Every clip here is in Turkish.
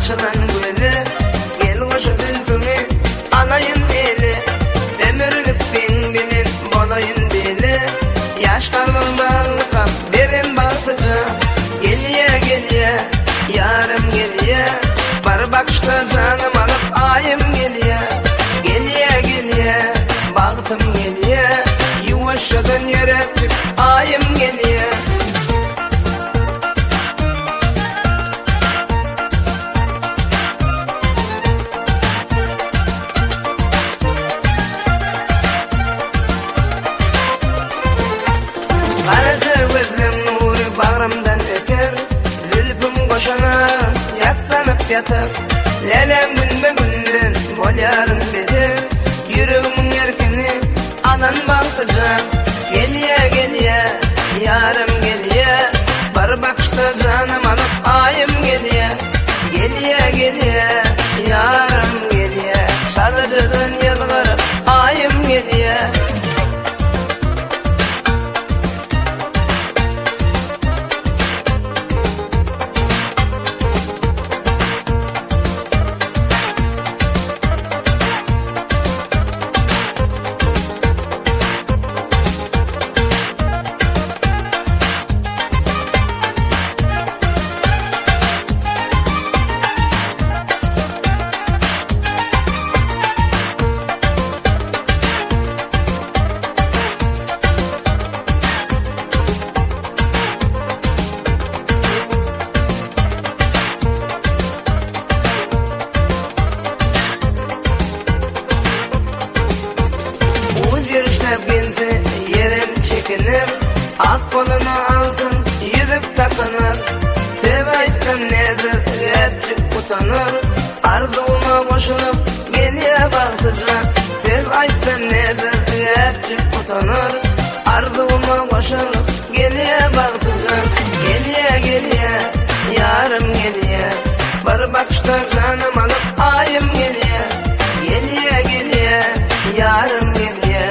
açılan gülü, gel koşu düzgünü, alayın eli, ömürlük bin bilin, bolayın dili, yaşlarının bağlıkam, verin bakıcı, geliye geliye, yarım geliye, var bakışta canım alıp ayım geliye, geliye geliye, baktım geliye, yuvaşladın yürekçik, ayım geliye. Karıcı gözüm nuru bağrımdan öter, zülfüm koşana yaslanıp yatar. Lelem günbe günden bolyarım bedir, yüreğimin erkeni anan baktıca. Geliye geliye, yarım geliye, var bakışta canım alıp ayım geliye. Geliye geliye, yarım geliye, salıcıdın yılgırıp ayım geliye. Yerim çekinir, ak kolunu altın yüzüp takınır. Sev aytsam nedir, gerçek utanır. Arzuğuma koşulup geliye baktıcak. Sev aytsam nedir, gerçek utanır. Arzuğuma koşulup geliye baktıcak. Geliye geliye, yarım geliye, var bakışta canım alıp ayım geliye. Geliye geliye, yarım geliye,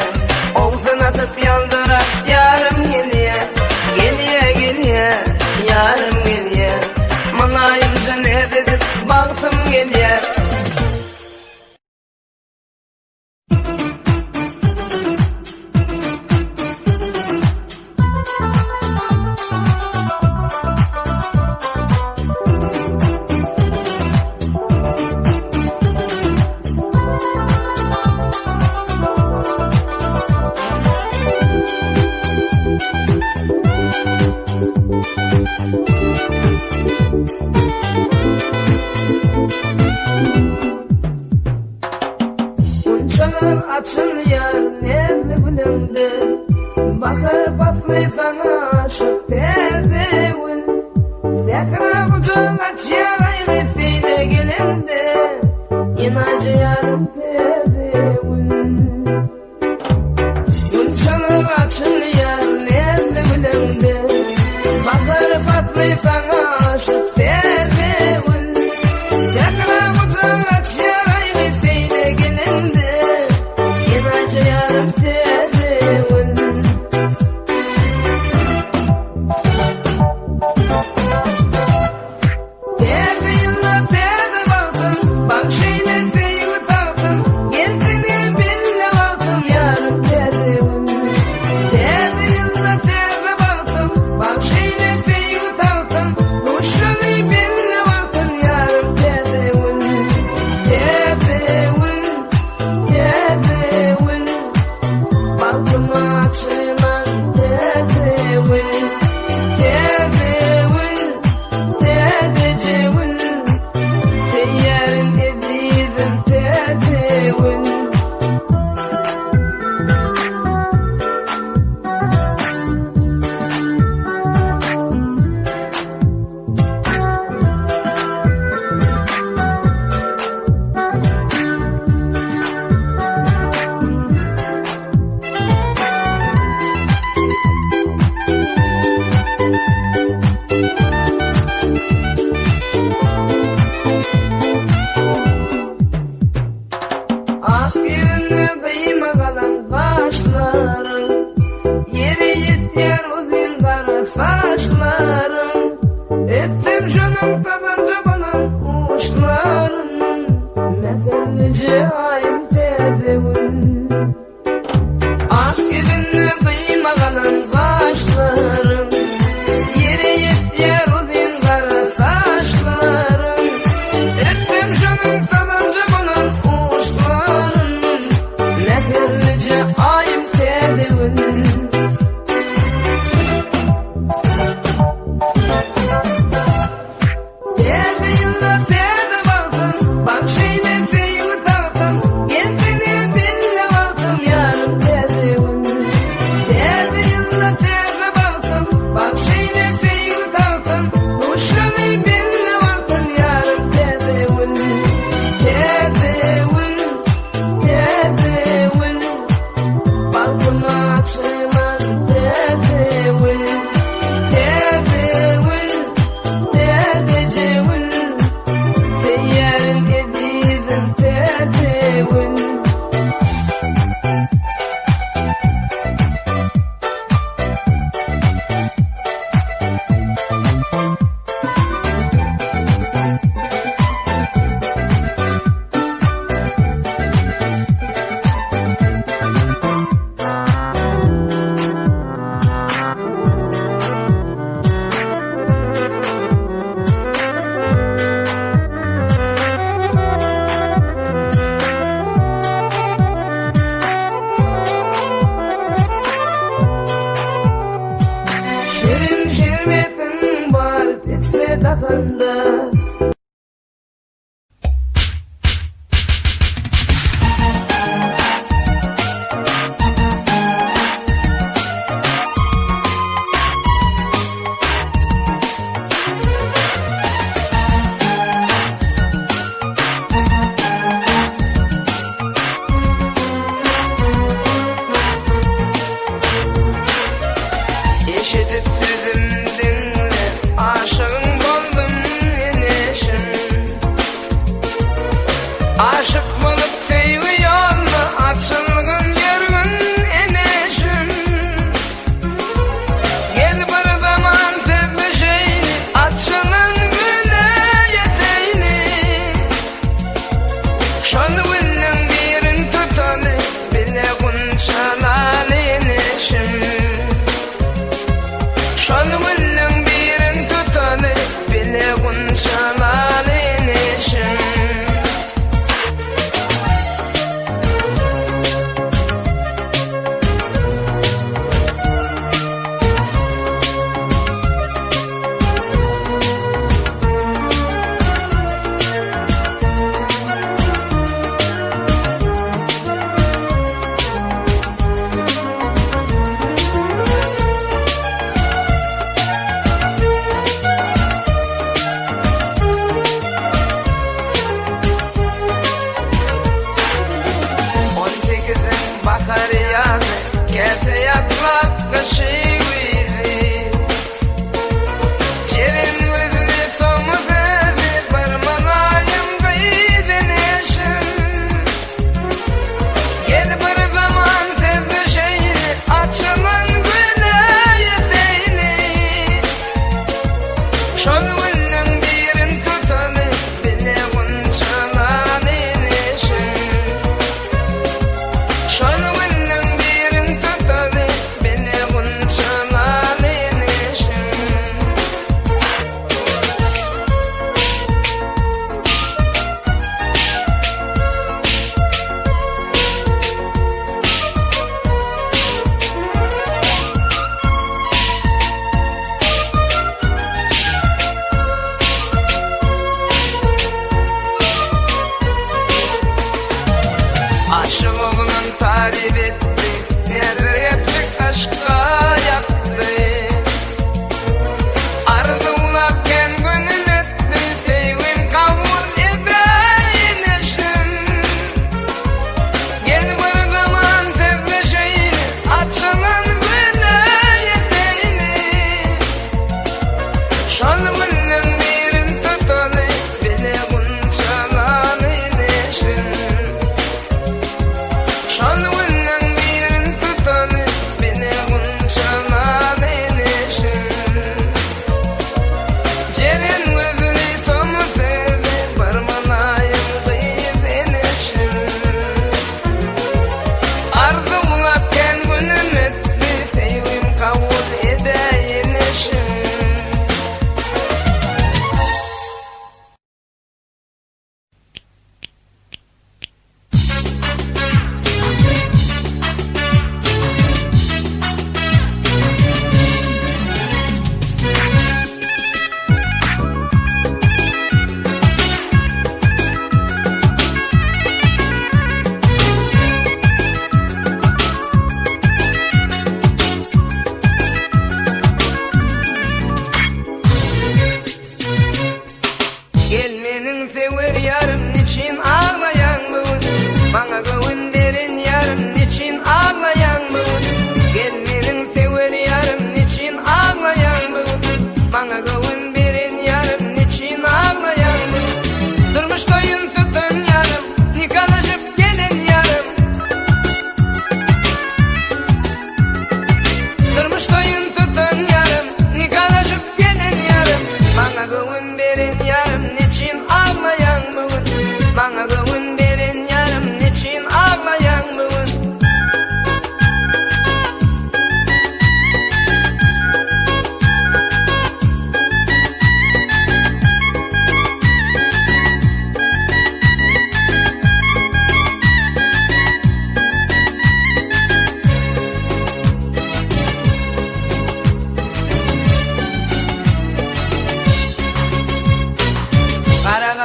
Oğuzun atıp yandıra yarım geliye. Geliye geliye, yarım geliye, malayımca ne dedim baktım geliye. Açın yar nerede bulundu, bakır patlay sana aşık tebevül. Zekra kucağım aç yarayı gittiğine gelindi, inacı yarım tebevül. Yunçanır açın yar nerede bulundu, bakır patlay sana aşık tebevül. Zekra kucağım aç yarayı gittiğine gelindi, yarım tebevül. Tebe yıllar tebe baktım, bak şeyle seyir taktım, gerisini bile baktım yarım tebevül. Tebe yıllar tebe baktım, bak şeyle seyir taktım, kuşları bile baktım yarım tebevül. Tebevül, tebevül, bakıma açılan tebevül. Tebevül, tebevül, seyyarın edizim tebevül. sözünü duymaganan başlarım. Yere yetyer uzun kara saçlarım. Ettim canım sabancı bunun uçlarım. Neferlice ayım tedevin. Şirmetin var titre takanda. Eşitip dedim dinle, aşığın buldum yenişim. Aşık bulup sevgi yolda açılgın yürgün enişim. Gel bir zaman sevdi şeyini, açılın güne yeteyni. Şol günün birin tutalı, bile gunçalan enişim. Şol günün birin tutalı, bile gunçalan enişim. Bakar yazı, kete yatlak kaşıydı. Cerin gözünü tomu dedi, barmanayım kıydı neşim. Gel bir zaman sevdi şeyini, açılın güne yeteyni. Şol günün birin tutalı, bile gunçalan enişim. Şol günün birin tutalı, bile gunçalan enişim. Aşığımın tarif etti, nereye çık aşka yaktı. Arzulakken gönül etti, sevgim kavur edeyneşim. Gel bir zaman sevdi şeyini, açılın güne yeteyni. Şol günün birin tutalı, bile gunçalan enişim. Şol günün birin tutalı, bile gunçalan enişim. Cerin gözünü tomu sevdi, barmanayım kıydı enişim. Arzulakken günüm etti,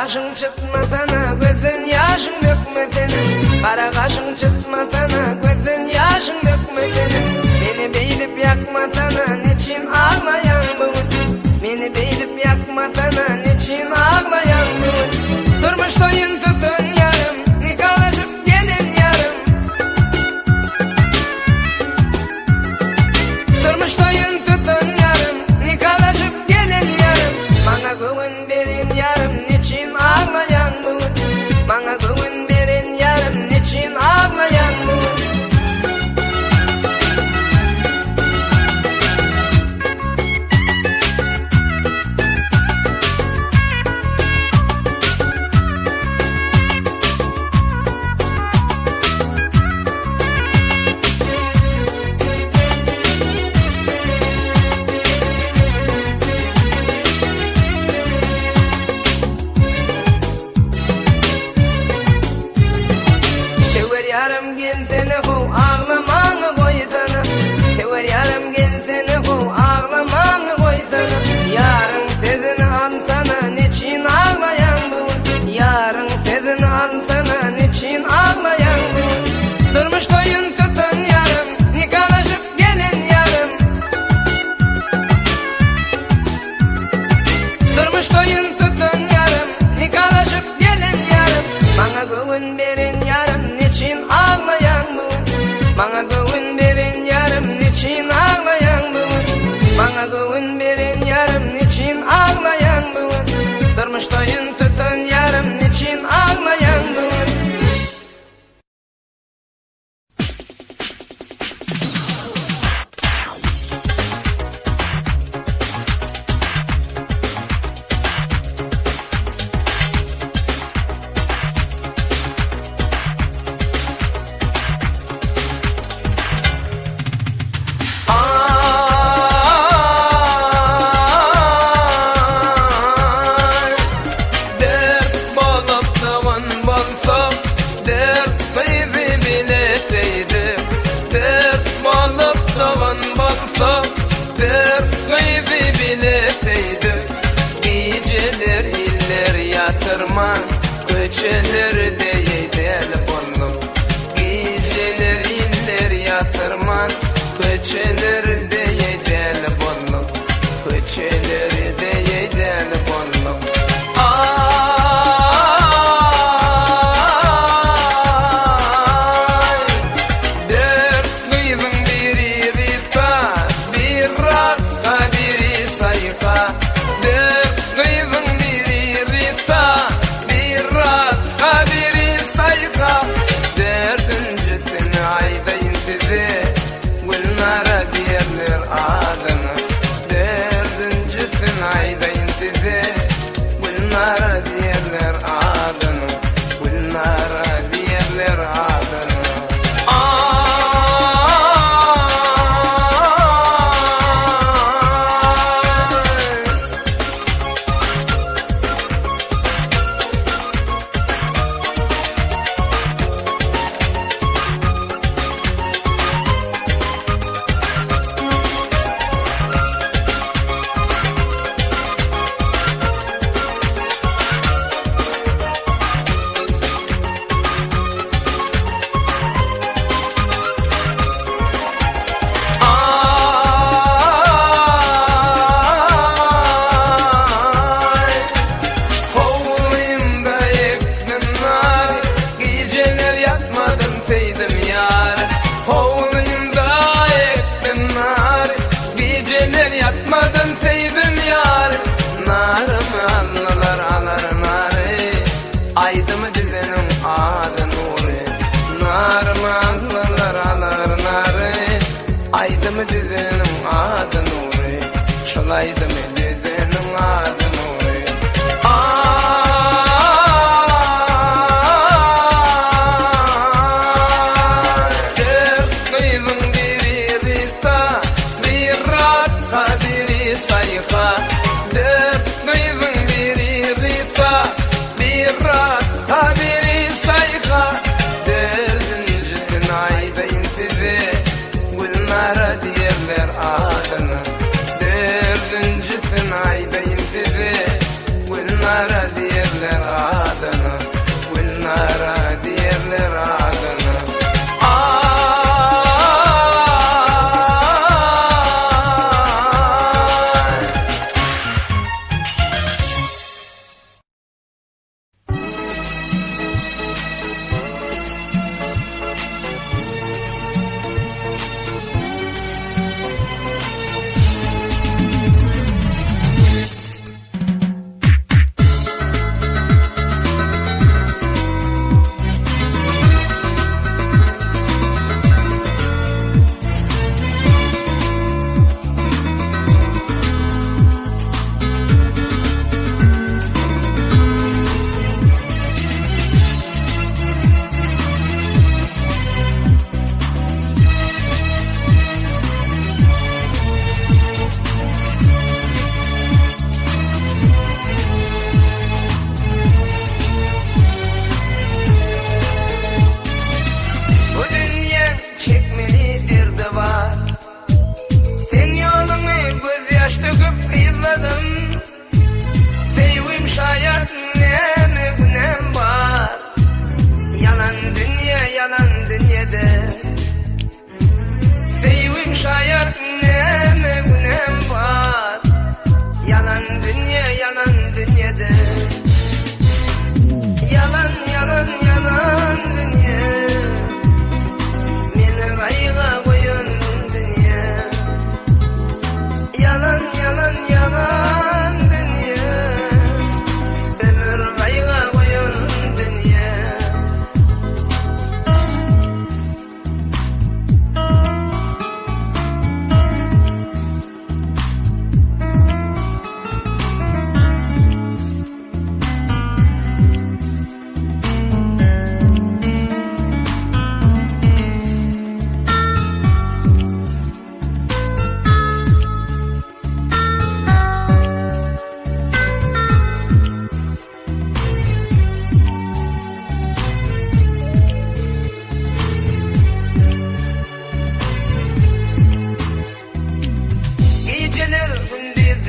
kaşın çıtmasana, gözün yaşın dökmesene. Kara kaşın çıtmasana, gözün yaşın dökmesene. Beni beydip yakmasana, niçin ağlayan bu? Beni beydip yakmasana, niçin ağlayan bu? Durmuş toyun tutun yarım, nikahlaşıp gelin yarım. Durmuş toyun tutun yarım, nikahlaşıp gelin yarım. Bana güven verin yarım, niçin ağlayan bu? Bana güven verin yarım, niçin ağlayan bu? Yarım gelsene bu ağlamanı koysana. Sever yarım gelsene bu ağlamanı koysana. Yarın sezini alsana, niçin ağlayan bu? Yarın sezini alsana, niçin ağlayan bu? Durmuş toyun tutun yarım, nikahlaşıp gelin yarım. Durmuş toyun tutun yarım, nikahlaşıp gelin yarım. Bana güven verin yarım, niçin ağlayan bu? Bana güven verin yarım, niçin ağlayan bu? Bana güven verin yarım, niçin ağlayan bu? Durmuş toyun tutun yarım, niçin ağlayan bu? Köçeler deyedel bollum, geceler iller yatırman. Köçeler deyedel bollum, köçeler deyedel bollum. Dört kızın biri rita, bir rakka biri sayfa. Dört kızın biri rita, biri sayfa. Dördüncüsünü aydayın size, Gülnara diyenler adını. Dördüncüsünü aydayın size, Gülnara diyenler adını. Gülnara diyenler adını. Yatmadan sevdim yar, narımı alırlar alar narı. Aydım dizenin adı nuru, narımı alırlar alar narı. Aydım dizenin adı nuru, şolaydım dizenin adı nuru. Gülnara diyenler adını. Dördüncüsün aydayım size, Gülnara diyenler adını.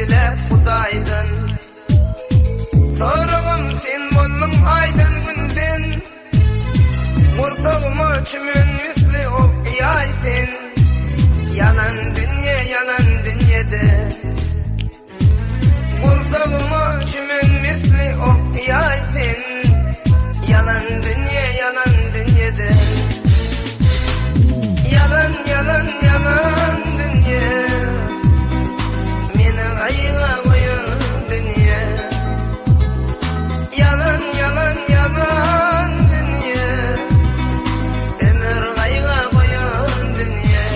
dilep Hudaýdan. Soragam sen boldum aýdyn günden, murtagıma çümün misli okyaý sen. Yalan dünyede, murtagıma çümün misli okyaý sen. Yalan dünyede. Yalan dünya, meni gaýga goýan dünya. Yalan dünya, ömür gaýga goýan dünya.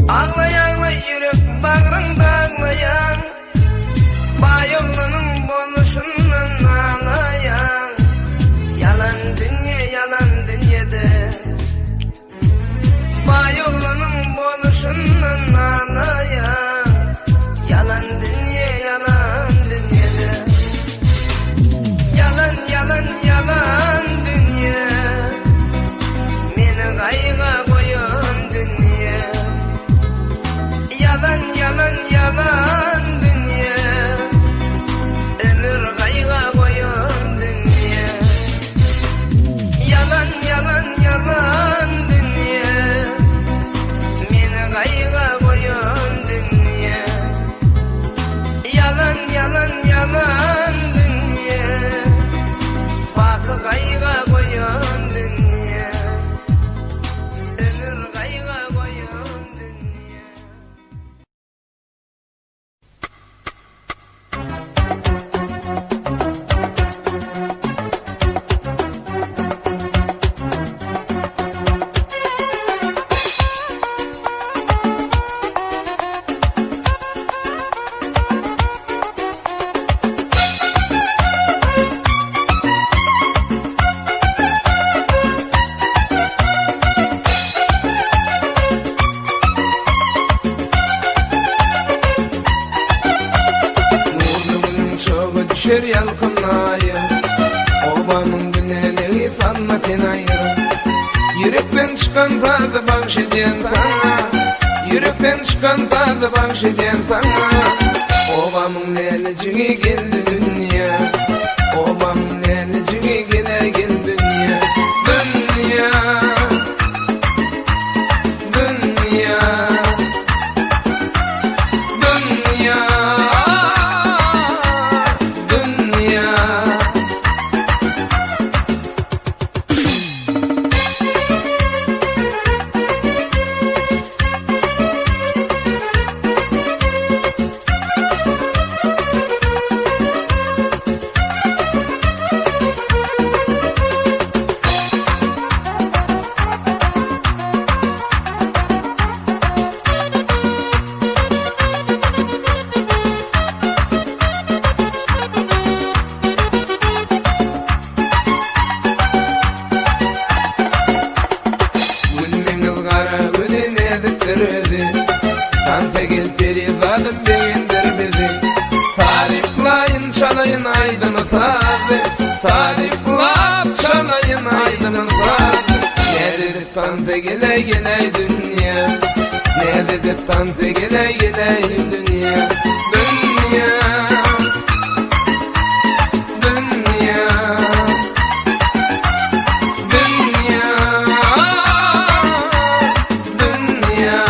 Ağlayan yürek bağrında ağlayan, bayolunun boluşundan ağlayan. Yalan dünyede, bayolunun boluşundan ağlayan. Yalan dünyede. Yalan dünya, meni gaýga goýan dünya. Yalan dünya, ömür gaýga goýan dünya. Yalan dünya, meni gaýga goýan dünya. Yalan dünya, baky gaýga goýan dünya. Ömür gaýga goýan dünya. Düşer yalkınayım, obamın günleri sanma tenayım. Yürekten çıkan tadı bahşeden sana, yürekten çıkan tadı bahşeden sana. Obamın lelicini geldi dünya, obamın lelicini gele gel dünya. Dünya, çalayın aydın tabi, tariflap çalayın aydın tabi. Ne dedik tante gele gele dünya, ne dedik tante gele gele dünya. Dünya, dünya, dünya, dünya.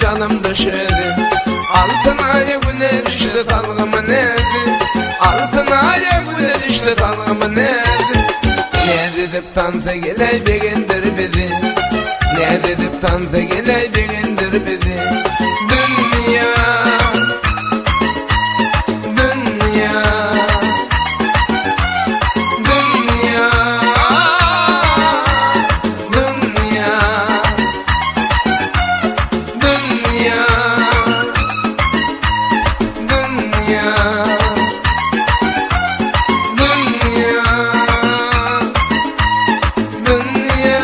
canım düşedi. Altın aya güler işte talgımı neydi? Altın aya güler işte talgımı neydi? Ne dedip tanta geley begindir bizi? Ne dedip tanta geley begindir bizi? Dünya, dünya, dünya, dünya, dünya, dünya, dünya.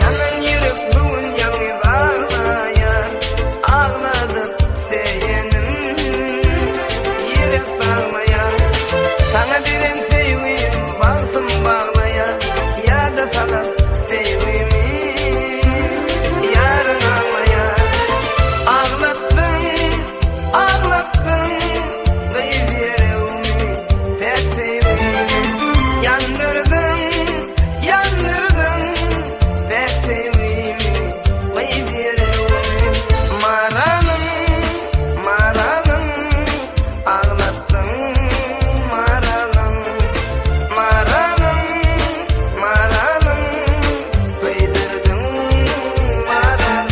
Yanan yürek bugün yalnız ağlayan, ağladım diyenim, yürek bağlayan. Sana birin sevgim baltım bağlayan, ya da sana sevgimi yarın ağlayan. Ağlattın, ağlattın, kıyız yüreğimi, pek sevgimi. Yandırdın, yandırdın, pek sevgimi, kıyız yüreğimi. Maranım, maranım, ağlattın maranım. Maranım, maranım, kıydırdın maranım.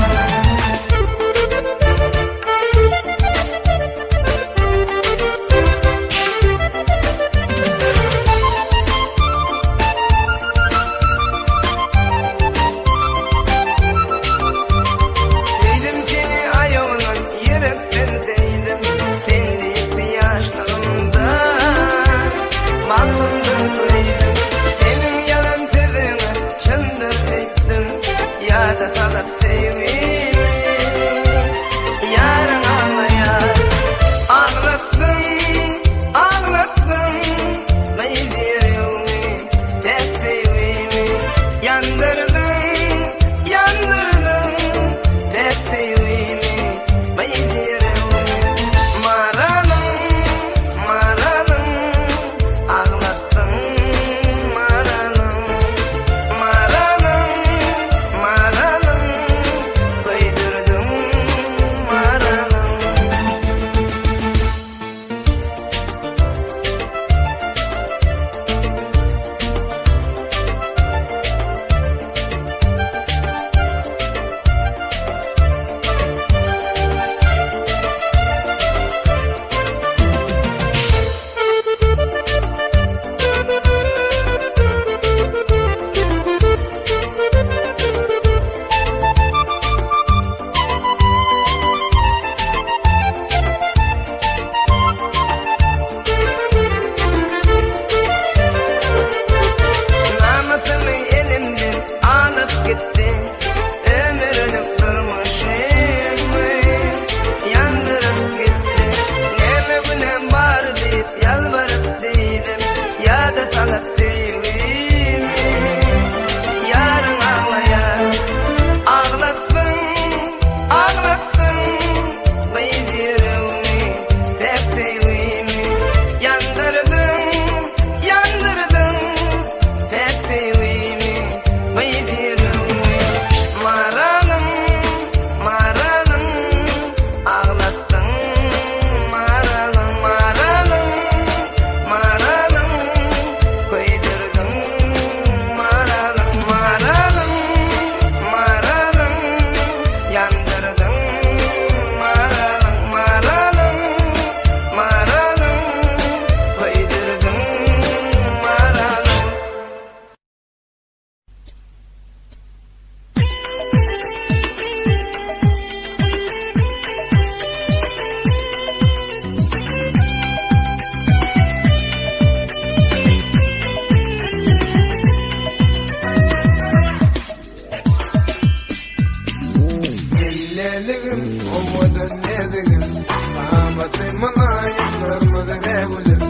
kıymanayım kırmızı revulüm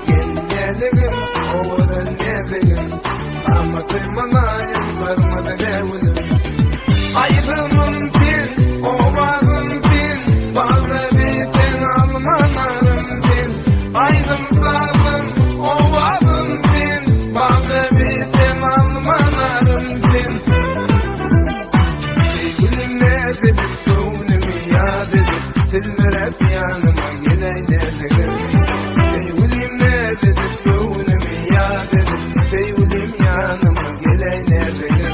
Genyeligim oğlan nedigim Ama kıymanayım kırmızı revulüm Aydınım din, ovağım din Bazı biten almanarım din Aydın sağım, ovağım din Bazı biten almanarım din Sevgilim ne dedik, gönlümü yad edip Diller hep yanıma geleyledim Sevgilim ne dedik, gönlümü yad edip Sevgilim yanıma geleyledim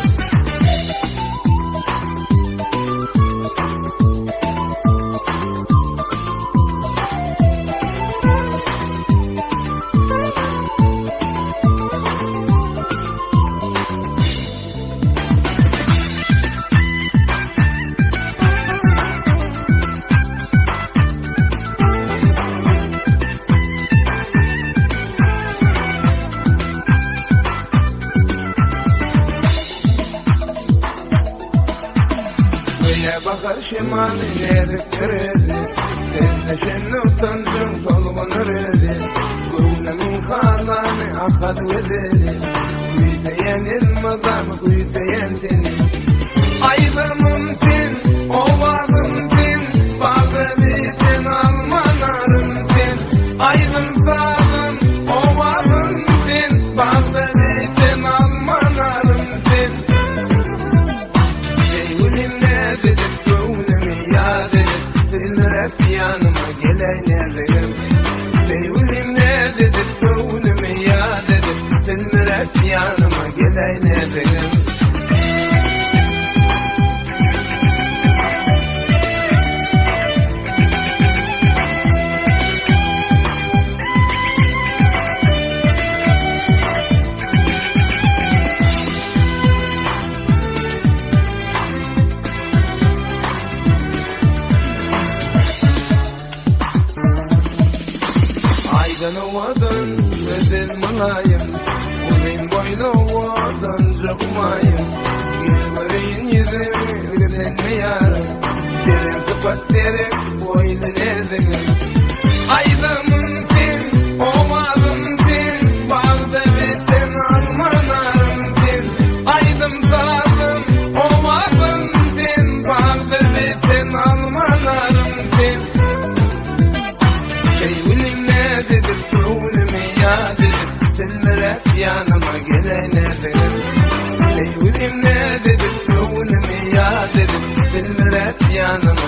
Bakar şimanı yedik göreli Elleşenle utancım tolgunur eli Gönlümün kananı akad vedeli Kuyteyen ilmadan kuyteyen deni Aydımın din, ovağım din Bazı bitin almanarım din Aydın sağım, ovağım din Bazı bitin almanarım din Sevgilim ne dedik gönlümü yad edip Diller hep yanıma geleyledim Sevgilim ne dedik gönlümü yad edip Diller hep yanıma geleyledim Aydan ovadan özel malayım Uzun boylu ovadan çıkmayım Gülverin yüzümü gülenme yarım Derin kapat derin boylu nezdin Aydamın din, ovağım din Bağda biten almanarım din Aydım sağım, ovağım din Bağda biten almanarım din Sevgilim ne dedik gönlümü yad edip Diller hep yanıma geleyledim Sevgilim ne dedik gönlümü yad edip Diller hep yanıma